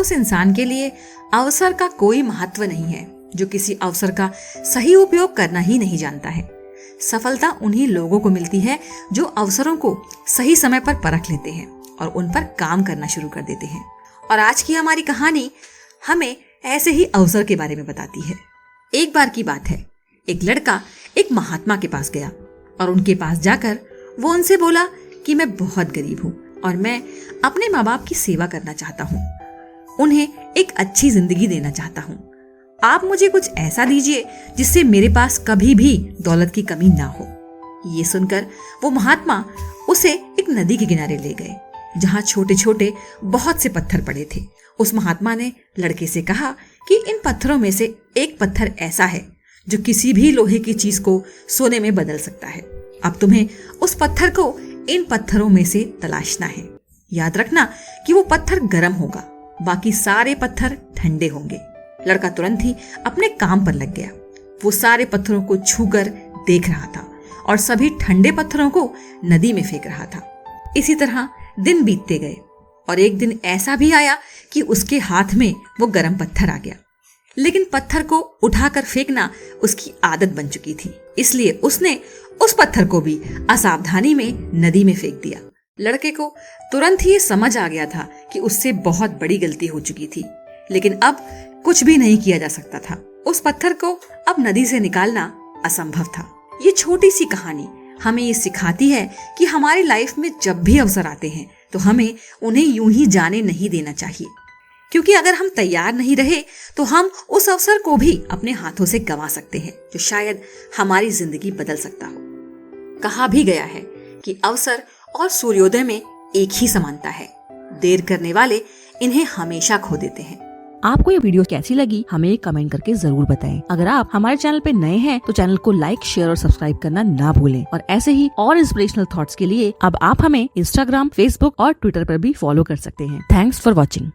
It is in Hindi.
उस इंसान के लिए अवसर का कोई महत्व नहीं है जो किसी अवसर का सही उपयोग करना ही नहीं जानता है। सफलता उन्हीं लोगों को मिलती है जो अवसरों को सही समय पर परख लेते हैं और उन पर काम करना शुरू कर देते हैं। और आज की हमारी कहानी हमें ऐसे ही अवसर के बारे में बताती है। एक बार की बात है, एक लड़का एक महात्मा के पास गया और उनके पास जाकर वो उनसे बोला कि मैं बहुत गरीब हूँ और मैं अपने माँ बाप की सेवा करना चाहता हूँ, उन्हें एक अच्छी जिंदगी देना चाहता हूँ। आप मुझे कुछ ऐसा दीजिए जिससे मेरे पास कभी भी दौलत की कमी ना हो। ये सुनकर वो महात्मा उसे एक नदी के किनारे ले गए जहाँ छोटे छोटे बहुत से पत्थर पड़े थे। उस महात्मा ने लड़के से कहा कि इन पत्थरों में से एक पत्थर ऐसा है जो किसी भी लोहे की चीज को सोने में बदल सकता है। अब तुम्हें उस पत्थर को इन पत्थरों में से तलाशना है। याद रखना कि वो पत्थर गर्म होगा, बाकी सारे पत्थर ठंडे होंगे। लड़का तुरंत ही अपने काम पर लग गया। वो सारे पत्थरों को छूकर देख रहा था और सभी ठंडे पत्थरों को नदी में फेंक रहा था। इसी तरह दिन बीतते गए और एक दिन ऐसा भी आया कि उसके हाथ में वो गर्म पत्थर आ गया, लेकिन पत्थर को उठाकर फेंकना उसकी आदत बन चुकी थी, इसलिए उसने उस पत्थर को भी असावधानी में नदी में फेंक दिया। लड़के को तुरंत ही समझ आ गया था कि उससे बहुत बड़ी गलती हो चुकी थी, लेकिन अब कुछ भी नहीं किया जा सकता था। उस पत्थर को अब नदी से निकालना असंभव था। ये छोटी सी कहानी हमें ये सिखाती है कि हमारी लाइफ में जब भी अवसर आते हैं तो हमें उन्हें यूं ही जाने नहीं देना चाहिए, क्योंकि अगर हम तैयार नहीं रहे तो हम उस अवसर को भी अपने हाथों से गंवा सकते हैं जो शायद हमारी जिंदगी बदल सकता हो। कहा भी गया है कि अवसर और सूर्योदय में एक ही समानता है, देर करने वाले इन्हें हमेशा खो देते हैं। आपको ये वीडियो कैसी लगी हमें कमेंट करके जरूर बताएं। अगर आप हमारे चैनल पे नए हैं तो चैनल को लाइक, शेयर और सब्सक्राइब करना ना भूलें। और ऐसे ही और इंस्पिरेशनल थॉट्स के लिए अब आप हमें इंस्टाग्राम, फेसबुक और ट्विटर पर भी फॉलो कर सकते हैं। Thanks for watching.